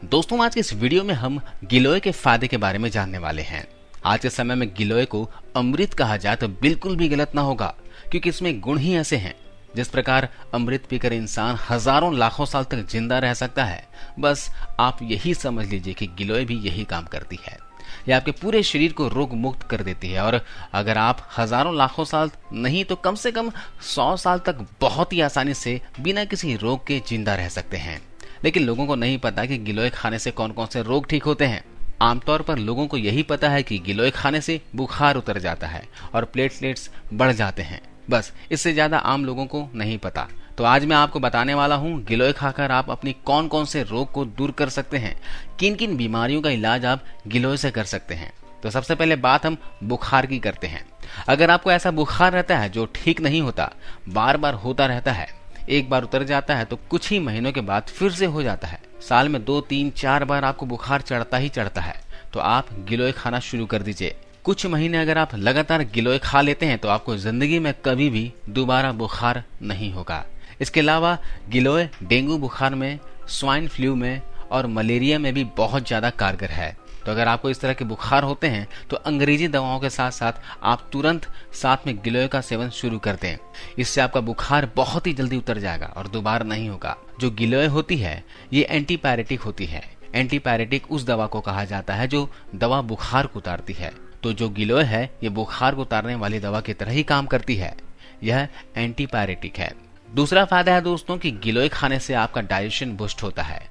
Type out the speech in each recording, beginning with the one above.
दोस्तों, आज के इस वीडियो में हम गिलोय के फायदे के बारे में जानने वाले हैं। आज के समय में गिलोय को अमृत कहा जाए तो बिल्कुल भी गलत ना होगा, क्योंकि इसमें गुण ही ऐसे हैं। जिस प्रकार अमृत पीकर इंसान हजारों लाखों साल तक जिंदा रह सकता है, बस आप यही समझ लीजिए कि गिलोय भी यही काम करती है। यह आपके पूरे शरीर को रोग मुक्त कर देती है और अगर आप हजारों लाखों साल नहीं तो कम से कम 100 साल तक बहुत ही आसानी से बिना किसी रोग के जिंदा रह सकते हैं। लेकिन लोगों को नहीं पता कि गिलोय खाने से कौन कौन से रोग ठीक होते हैं। आमतौर पर लोगों को यही पता है कि गिलोय खाने से बुखार उतर जाता है और प्लेटलेट्स बढ़ जाते हैं, बस इससे ज्यादा आम लोगों को नहीं पता। तो आज मैं आपको बताने वाला हूँ गिलोय खाकर आप अपनी कौन कौन से रोग को दूर कर सकते हैं, किन किन बीमारियों का इलाज आप गिलोय से कर सकते हैं। तो सबसे पहले बात हम बुखार की करते हैं। अगर आपको ऐसा बुखार रहता है जो ठीक नहीं होता, बार बार होता रहता है, एक बार उतर जाता है तो कुछ ही महीनों के बाद फिर से हो जाता है, साल में 2, 3, 4 बार आपको बुखार चढ़ता ही चढ़ता है, तो आप गिलोय खाना शुरू कर दीजिए। कुछ महीने अगर आप लगातार गिलोय खा लेते हैं तो आपको जिंदगी में कभी भी दोबारा बुखार नहीं होगा। इसके अलावा गिलोय डेंगू बुखार में, स्वाइन फ्लू में और मलेरिया में भी बहुत ज्यादा कारगर है। तो अगर आपको इस तरह के बुखार होते हैं तो अंग्रेजी दवाओं के साथ साथ आप तुरंत साथ में गिलोय का सेवन शुरू कर दें। इससे आपका बुखार बहुत ही जल्दी उतर जाएगा और दोबारा नहीं होगा। जो गिलोय होती है ये एंटीपायरेटिक होती है। एंटीपायरेटिक उस दवा को कहा जाता है जो दवा बुखार को उतारती है। तो जो गिलोय है ये बुखार को उतारने वाली दवा की तरह ही काम करती है। यह एंटीपायरेटिक है। दूसरा फायदा है दोस्तों कि गिलोय खाने से आपका डाइजेशन बूस्ट होता है।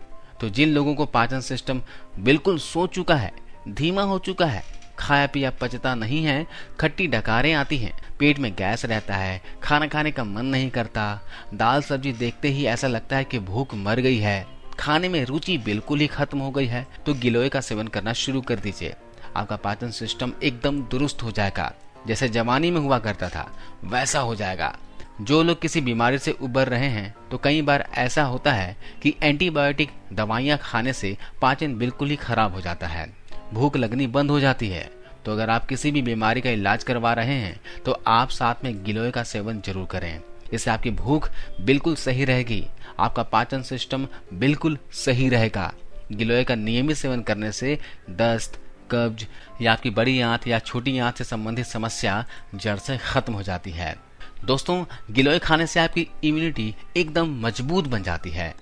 तो जिन लोगों को पाचन सिस्टम बिल्कुल सो चुका है, धीमा हो चुका है, खाया पिया पचता नहीं है, खट्टी डकारें आती हैं, पेट में गैस रहता है, खाना खाने का मन नहीं करता, दाल सब्जी देखते ही ऐसा लगता है कि भूख मर गई है, खाने में रुचि बिल्कुल ही खत्म हो गई है, तो गिलोय का सेवन करना शुरू कर दीजिए। आपका पाचन सिस्टम एकदम दुरुस्त हो जाएगा, जैसे जवानी में हुआ करता था वैसा हो जाएगा। जो लोग किसी बीमारी से उबर रहे हैं तो कई बार ऐसा होता है कि एंटीबायोटिक दवाइयां खाने से पाचन बिल्कुल ही खराब हो जाता है, भूख लगनी बंद हो जाती है। तो अगर आप किसी भी बीमारी का इलाज करवा रहे हैं तो आप साथ में गिलोय का सेवन जरूर करें। इससे आपकी भूख बिल्कुल सही रहेगी, आपका पाचन सिस्टम बिल्कुल सही रहेगा। गिलोय का नियमित सेवन करने से दस्त, कब्ज या आपकी बड़ी आंत या छोटी आंत से संबंधित समस्या जड़ से खत्म हो जाती है। दोस्तों, गिलोय खाने से आपकी इम्यूनिटी एकदम मजबूत बन जाती है।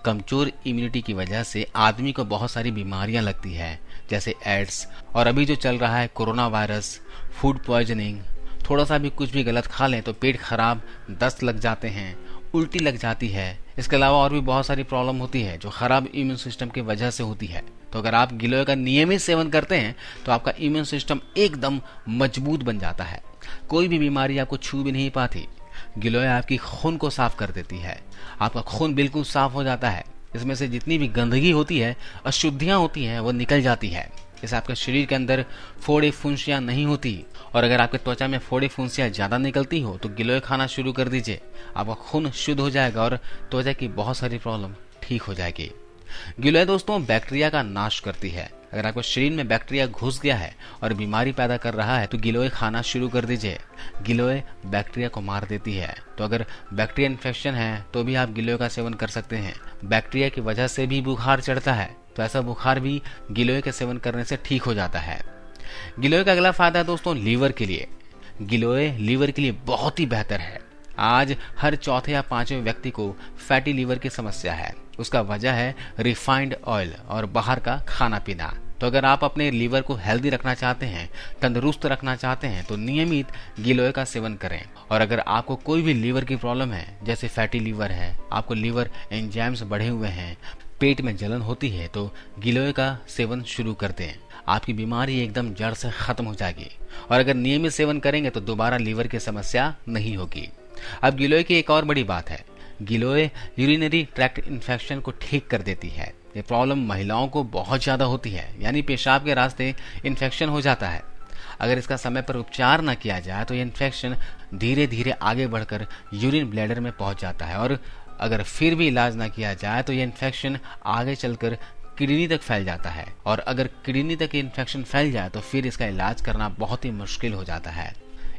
कमजोर इम्यूनिटी की वजह से आदमी को बहुत सारी बीमारियां लगती है, जैसे एड्स और अभी जो चल रहा है कोरोना वायरस, फूड पॉइजनिंग। थोड़ा सा भी कुछ भी गलत खा लें तो पेट खराब, दस्त लग जाते हैं, उल्टी लग जाती है। इसके अलावा और भी बहुत सारी प्रॉब्लम होती है जो खराब इम्यून सिस्टम की वजह से होती है। तो अगर आप गिलोय का नियमित सेवन करते हैं तो आपका इम्यून सिस्टम एकदम मजबूत बन जाता है, कोई भी बीमारी आपको छू भी नहीं पाती। गिलोय आपकी खून को साफ कर देती है, आपका खून बिल्कुल साफ हो जाता है। इसमें से जितनी भी गंदगी होती है, अशुद्धियां होती हैं, वो निकल जाती है। इससे आपके शरीर के अंदर फोड़े फुंसियां नहीं होती। और अगर आपके त्वचा में फोड़े फुंसियां ज्यादा निकलती हो तो गिलोय खाना शुरू कर दीजिए, आपका खून शुद्ध हो जाएगा और त्वचा की बहुत सारी प्रॉब्लम ठीक हो जाएगी। गिलोय दोस्तों बैक्टीरिया का नाश करती है। अगर आपके शरीर में बैक्टीरिया घुस गया है और बीमारी पैदा कर रहा है तो गिलोय खाना शुरू कर दीजिए। गिलोय बैक्टीरिया को मार देती है। तो अगर बैक्टीरिया इन्फेक्शन है तो भी आप गिलोय का सेवन कर सकते हैं। बैक्टीरिया की वजह से भी बुखार चढ़ता है तो ऐसा बुखार भी गिलोय के सेवन करने से ठीक हो जाता है। गिलोय का अगला फायदा है दोस्तों लीवर के लिए। गिलोय लीवर के लिए बहुत ही बेहतर है। आज हर चौथे या पांचवें व्यक्ति को फैटी लीवर की समस्या है। उसका वजह है रिफाइंड ऑयल और बाहर का खाना पीना। तो अगर आप अपने लीवर को हेल्दी रखना चाहते हैं, तंदुरुस्त रखना चाहते हैं तो नियमित गिलोय का सेवन करें। और अगर आपको कोई भी लीवर की प्रॉब्लम है, जैसे फैटी लीवर है, आपको लीवर एंजाइम्स बढ़े हुए हैं, पेट में जलन होती है, तो गिलोय का सेवन शुरू कर दें। आपकी बीमारी एकदम जड़ से खत्म हो जाएगी और अगर नियमित सेवन करेंगे तो दोबारा लीवर की समस्या नहीं होगी। अब गिलोय की एक और बड़ी बात है, गिलोय यूरिनरी ट्रैक्ट इन्फेक्शन को ठीक कर देती है। ये प्रॉब्लम महिलाओं को बहुत ज्यादा होती है, यानी पेशाब के रास्ते इन्फेक्शन हो जाता है। अगर इसका समय पर उपचार न किया जाए तो ये इन्फेक्शन धीरे धीरे आगे बढ़कर यूरिन ब्लैडर में पहुंच जाता है और अगर फिर भी इलाज न किया जाए तो ये इन्फेक्शन आगे चलकर किडनी तक फैल जाता है और अगर किडनी तक इन्फेक्शन फैल जाए तो फिर इसका इलाज करना बहुत ही मुश्किल हो जाता है।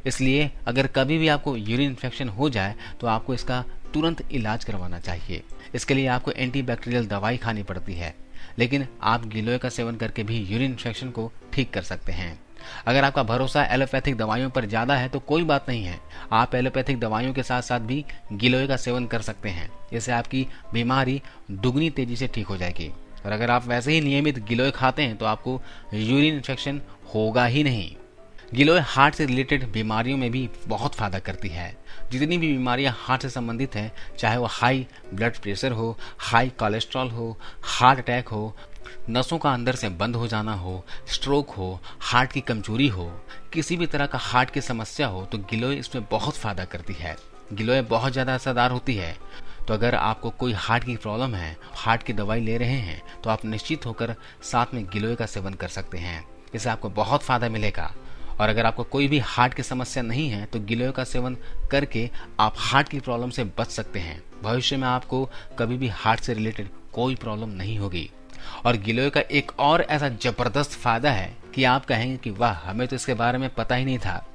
इसलिए अगर कभी भी आपको यूरिन इन्फेक्शन हो जाए तो आपको इसका तुरंत इलाज करवाना चाहिए। इसके लिए आपको एंटीबैक्टीरियल दवाई खानी पड़ती है। लेकिन आप गिलोय का सेवन करके भी यूरिन इन्फेक्शन को ठीक कर सकते हैं। अगर आपका भरोसा एलोपैथिक दवाइयों पर ज्यादा है तो कोई बात नहीं है, आप एलोपैथिक दवाइयों के साथ साथ भी गिलोय का सेवन कर सकते हैं। इससे आपकी बीमारी दुगनी तेजी से ठीक हो जाएगी। और अगर आप वैसे ही नियमित गिलोय खाते हैं तो आपको यूरिन इन्फेक्शन होगा ही नहीं। गिलोय हार्ट से रिलेटेड बीमारियों में भी बहुत फायदा करती है। जितनी भी बीमारियां हार्ट से संबंधित हैं, चाहे वो हाई ब्लड प्रेशर हो, हाई कोलेस्ट्रॉल हो, हार्ट अटैक हो, नसों का अंदर से बंद हो जाना हो, स्ट्रोक हो, हार्ट की कमजोरी हो, किसी भी तरह का हार्ट की समस्या हो, तो गिलोय इसमें बहुत फायदा करती है। गिलोय बहुत ज्यादा असरदार होती है। तो अगर आपको कोई हार्ट की प्रॉब्लम है, हार्ट की दवाई ले रहे हैं, तो आप निश्चित होकर साथ में गिलोय का सेवन कर सकते हैं। इससे आपको बहुत फायदा मिलेगा। और अगर आपको कोई भी हार्ट की समस्या नहीं है तो गिलोय का सेवन करके आप हार्ट की प्रॉब्लम से बच सकते हैं। भविष्य में आपको कभी भी हार्ट से रिलेटेड कोई प्रॉब्लम नहीं होगी। और गिलोय का एक और ऐसा जबरदस्त फायदा है कि आप कहेंगे कि वाह, हमें तो इसके बारे में पता ही नहीं था।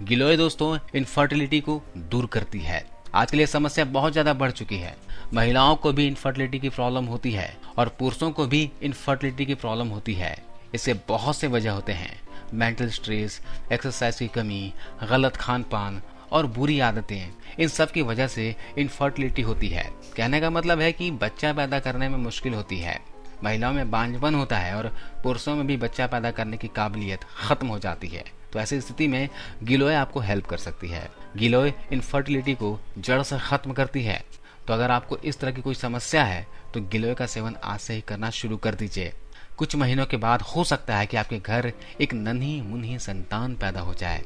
गिलोय दोस्तों इनफर्टिलिटी को दूर करती है। आजकल ये समस्या बहुत ज्यादा बढ़ चुकी है। महिलाओं को भी इनफर्टिलिटी की प्रॉब्लम होती है और पुरुषों को भी इनफर्टिलिटी की प्रॉब्लम होती है। इससे बहुत से वजह होते हैं, मेंटल स्ट्रेस, एक्सरसाइज की कमी, गलत खान पान और बुरी आदतें। इन सब की वजह से इनफर्टिलिटी होती है। कहने का मतलब है कि बच्चा पैदा करने में मुश्किल होती है, महिलाओं में बांझपन होता है और पुरुषों में भी बच्चा पैदा करने की काबिलियत खत्म हो जाती है। तो ऐसी स्थिति में गिलोय आपको हेल्प कर सकती है। गिलोय इनफर्टिलिटी को जड़ से खत्म करती है। तो अगर आपको इस तरह की कोई समस्या है तो गिलोय का सेवन आज से ही करना शुरू कर दीजिए। कुछ महीनों के बाद हो सकता है कि आपके घर एक नन्ही मुन्ही संतान पैदा हो जाए।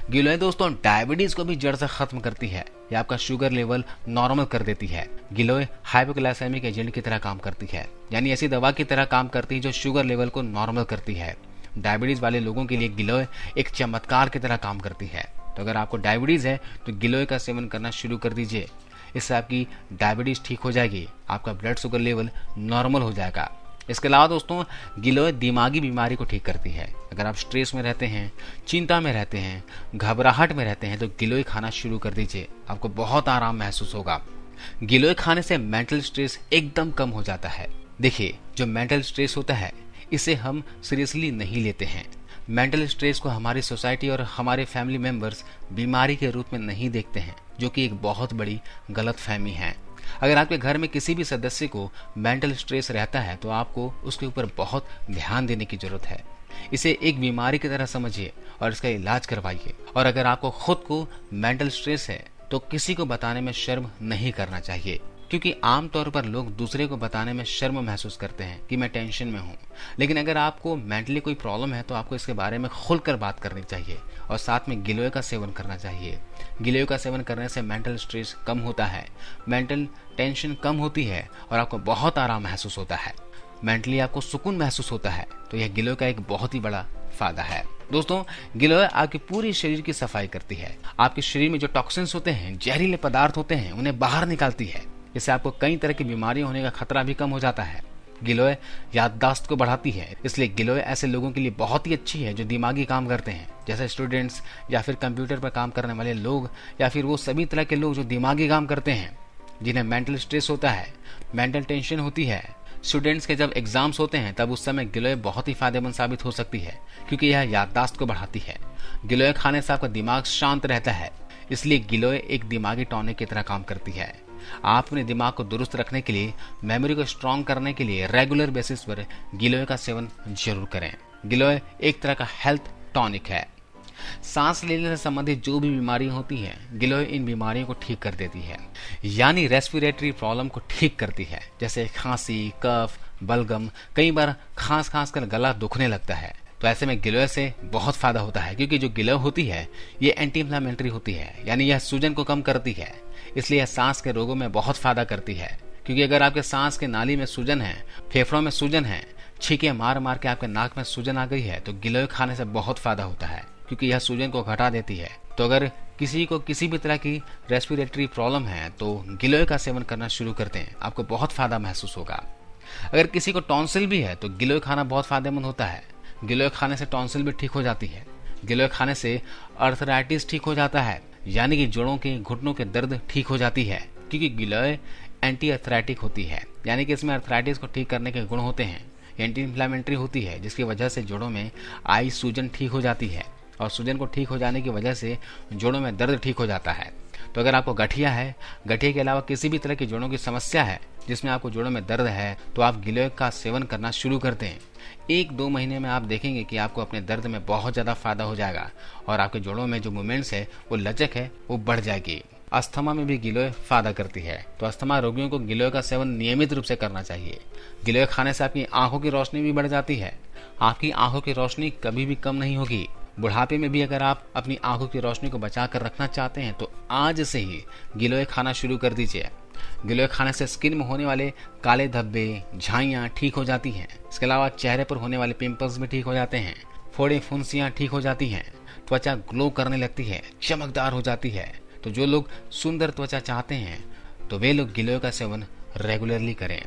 गिलोय दोस्तों डायबिटीज को भी जड़ से खत्म करती है। यह आपका शुगर लेवल नॉर्मल कर देती है। गिलोय हाइपोग्लाइसेमिक एजेंट की तरह काम करती है, यानी ऐसी दवा की तरह काम करती है जो शुगर लेवल को नॉर्मल करती है। डायबिटीज वाले लोगों के लिए गिलोय एक चमत्कार की तरह काम करती है। तो अगर आपको डायबिटीज है तो गिलोय का सेवन करना शुरू कर दीजिए। इससे आपकी डायबिटीज ठीक हो जाएगी, आपका ब्लड शुगर लेवल नॉर्मल हो जाएगा। इसके अलावा दोस्तों गिलोय दिमागी बीमारी को ठीक करती है। अगर आप स्ट्रेस में रहते हैं, चिंता में रहते हैं, घबराहट में रहते हैं तो गिलोय खाना शुरू कर दीजिए, आपको बहुत आराम महसूस होगा। गिलोय खाने से मेंटल स्ट्रेस एकदम कम हो जाता है। देखिए, जो मेंटल स्ट्रेस होता है इसे हम सीरियसली नहीं लेते हैं। मेंटल स्ट्रेस को हमारी सोसाइटी और हमारे फैमिली मेंबर्स बीमारी के रूप में नहीं देखते हैं, जो कि एक बहुत बड़ी गलतफहमी है। अगर आपके घर में किसी भी सदस्य को मेंटल स्ट्रेस रहता है तो आपको उसके ऊपर बहुत ध्यान देने की जरूरत है। इसे एक बीमारी की तरह समझिए और इसका इलाज करवाइए। और अगर आपको खुद को मेंटल स्ट्रेस है तो किसी को बताने में शर्म नहीं करना चाहिए, क्योंकि आमतौर पर लोग दूसरे को बताने में शर्म महसूस करते हैं कि मैं टेंशन में हूँ। लेकिन अगर आपको मेंटली कोई प्रॉब्लम है तो आपको इसके बारे में खुलकर बात करनी चाहिए और साथ में गिलोय का सेवन करना चाहिए। गिलोय का सेवन करने से मेंटल स्ट्रेस कम होता है, मेंटल टेंशन कम होती है और आपको बहुत आराम महसूस होता है, मेंटली आपको सुकून महसूस होता है। तो यह गिलोय का एक बहुत ही बड़ा फायदा है। दोस्तों गिलोय आपके पूरी शरीर की सफाई करती है। आपके शरीर में जो टॉक्सिन्स होते हैं, जहरीले पदार्थ होते हैं, उन्हें बाहर निकालती है। इससे आपको कई तरह की बीमारियां होने का खतरा भी कम हो जाता है। गिलोय याददाश्त को बढ़ाती है, इसलिए गिलोय ऐसे लोगों के लिए बहुत ही अच्छी है जो दिमागी काम करते हैं, जैसे स्टूडेंट्स या फिर कंप्यूटर पर काम करने वाले लोग या फिर वो सभी तरह के लोग जो दिमागी काम करते हैं, जिन्हें मेंटल स्ट्रेस होता है, मेंटल टेंशन होती है। स्टूडेंट्स के जब एग्जाम्स होते हैं तब उस समय गिलोय बहुत ही फायदेमंद साबित हो सकती है, क्योंकि यह याददाश्त को बढ़ाती है। गिलोय खाने से आपका दिमाग शांत रहता है, इसलिए गिलोय एक दिमागी टॉनिक की तरह काम करती है। आप अपने दिमाग को दुरुस्त रखने के लिए, मेमोरी को स्ट्रॉन्ग करने के लिए रेगुलर बेसिस पर गिलोय का सेवन जरूर करें। गिलोय एक तरह का हेल्थ टॉनिक है। सांस लेने से संबंधित जो भी बीमारियां होती हैं, गिलोय इन बीमारियों को ठीक कर देती है, यानी रेस्पिरेटरी प्रॉब्लम को ठीक करती है, जैसे खांसी, कफ, बलगम। कई बार खांस खांस कर गला दुखने लगता है, तो ऐसे में गिलोय से बहुत फायदा होता है, क्योंकि जो गिलोय होती है ये एंटी इंफ्लेमेटरी होती है, यानी यह सूजन को कम करती है। इसलिए यह सांस के रोगों में बहुत फायदा करती है, क्योंकि अगर आपके सांस के नाली में सूजन है, फेफड़ों में सूजन है, छींके मार मार के आपके नाक में सूजन आ गई है, तो गिलोय खाने से बहुत फायदा होता है, क्योंकि यह सूजन को घटा देती है। तो अगर किसी को किसी भी तरह की रेस्पिरेटरी प्रॉब्लम है तो गिलोय का सेवन करना शुरू करते हैं, आपको बहुत फायदा महसूस होगा। अगर किसी को टॉन्सिल भी है तो गिलोय खाना बहुत फायदेमंद होता है। गिलोय खाने से टॉन्सिल भी ठीक हो जाती है। गिलोय खाने से अर्थराइटिस ठीक हो जाता है, यानी कि जोड़ों के, घुटनों के दर्द ठीक हो जाती है, क्योंकि गिलोय एंटी अर्थराइटिक होती है, यानी कि इसमें अर्थराइटिस को ठीक करने के गुण होते हैं। एंटी इन्फ्लामेटरी होती है, जिसकी वजह से जोड़ों में आई सूजन ठीक हो जाती है, और सूजन को ठीक हो जाने की वजह से जोड़ों में दर्द ठीक हो जाता है। तो अगर आपको गठिया है, गठिया के अलावा किसी भी तरह की जोड़ों की समस्या है जिसमें आपको जोड़ों में दर्द है, तो आप गिलोय का सेवन करना शुरू कर दें। 1-2 महीने में आप देखेंगे कि आपको अपने दर्द में बहुत ज़्यादा फायदा हो जाएगा और आपके जोड़ों में जो मूवमेंट्स है, वो लचक है, वो बढ़ जाएगी। अस्थमा में भी गिलोय फायदा करती है, तो अस्थमा रोगियों को गिलोय का सेवन नियमित रूप से करना चाहिए। गिलोय खाने से आपकी आंखों की रोशनी भी बढ़ जाती है। आपकी आंखों की रोशनी कभी भी कम नहीं होगी। बुढ़ापे में भी अगर आप अपनी आंखों की रोशनी को बचा कर रखना चाहते हैं तो आज से ही गिलोय खाना शुरू कर दीजिए। गिलोय खाने से स्किन में होने वाले काले धब्बे, झाइयाँ ठीक हो जाती हैं। इसके अलावा चेहरे पर होने वाले पिंपल्स भी ठीक हो जाते हैं, फोड़े फुंसियाँ ठीक हो जाती हैं, त्वचा ग्लो करने लगती है, चमकदार हो जाती है। तो जो लोग सुंदर त्वचा चाहते हैं तो वे लोग गिलोय का सेवन रेगुलरली करें।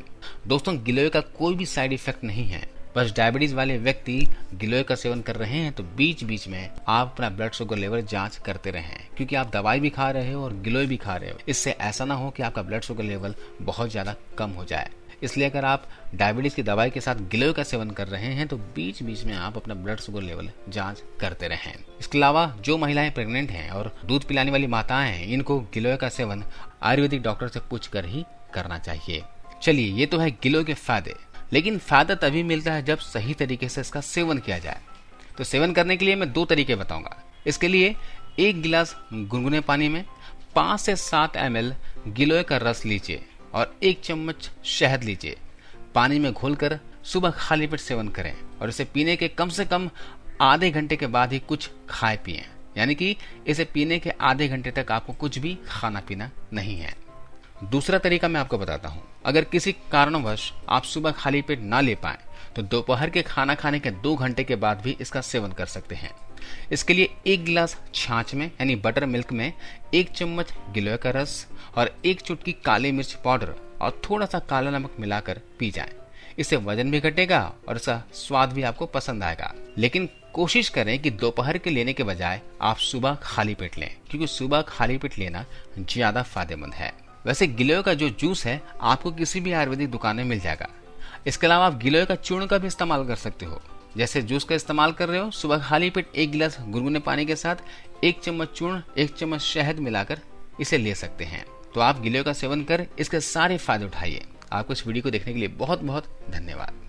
दोस्तों, गिलोय का कोई भी साइड इफेक्ट नहीं है। बस डायबिटीज वाले व्यक्ति गिलोय का सेवन कर रहे हैं तो बीच बीच में आप अपना ब्लड शुगर लेवल जांच करते रहें, क्योंकि आप दवाई भी खा रहे हो और गिलोय भी खा रहे हो। इससे ऐसा ना हो कि आपका ब्लड शुगर लेवल बहुत ज्यादा कम हो जाए। इसलिए अगर आप डायबिटीज की दवाई के साथ गिलोय का सेवन कर रहे हैं तो बीच बीच में आप अपना ब्लड शुगर लेवल जांच करते रहें। इसके अलावा जो महिलाएं प्रेग्नेंट हैं और दूध पिलाने वाली माताएं हैं, इनको गिलोय का सेवन आयुर्वेदिक डॉक्टर से पूछ कर ही करना चाहिए। चलिए, ये तो है गिलोय के फायदे, लेकिन फायदा तभी मिलता है जब सही तरीके से इसका सेवन किया जाए। तो सेवन करने के लिए मैं 2 तरीके बताऊंगा। इसके लिए 1 गिलास गुनगुने पानी में 5 से 7 ml गिलोय का रस लीजिए और 1 चम्मच शहद लीजिए। पानी में घोलकर सुबह खाली पेट सेवन करें और इसे पीने के कम से कम आधे घंटे के बाद ही कुछ खाए पिए, यानी कि इसे पीने के आधे घंटे तक आपको कुछ भी खाना पीना नहीं है। दूसरा तरीका मैं आपको बताता हूँ। अगर किसी कारणवश आप सुबह खाली पेट ना ले पाए तो दोपहर के खाना खाने के 2 घंटे के बाद भी इसका सेवन कर सकते हैं। इसके लिए 1 गिलास छाछ में यानी बटर मिल्क में 1 चम्मच गिलोय का रस और 1 चुटकी काली मिर्च पाउडर और थोड़ा सा काला नमक मिलाकर पी जाएं। इससे वजन भी घटेगा और इसका स्वाद भी आपको पसंद आएगा। लेकिन कोशिश करें कि दोपहर के लेने के बजाय आप सुबह खाली पेट लें, क्योंकि सुबह खाली पेट लेना ज्यादा फायदेमंद है। वैसे गिलोय का जो जूस है आपको किसी भी आयुर्वेदिक दुकान में मिल जाएगा। इसके अलावा आप गिलोय का चूर्ण का भी इस्तेमाल कर सकते हो। जैसे जूस का इस्तेमाल कर रहे हो, सुबह खाली पेट 1 गिलास गुनगुने पानी के साथ 1 चम्मच चूर्ण, 1 चम्मच शहद मिलाकर इसे ले सकते हैं। तो आप गिलोय का सेवन कर इसके सारे फायदे उठाइए। आपको इस वीडियो को देखने के लिए बहुत बहुत धन्यवाद।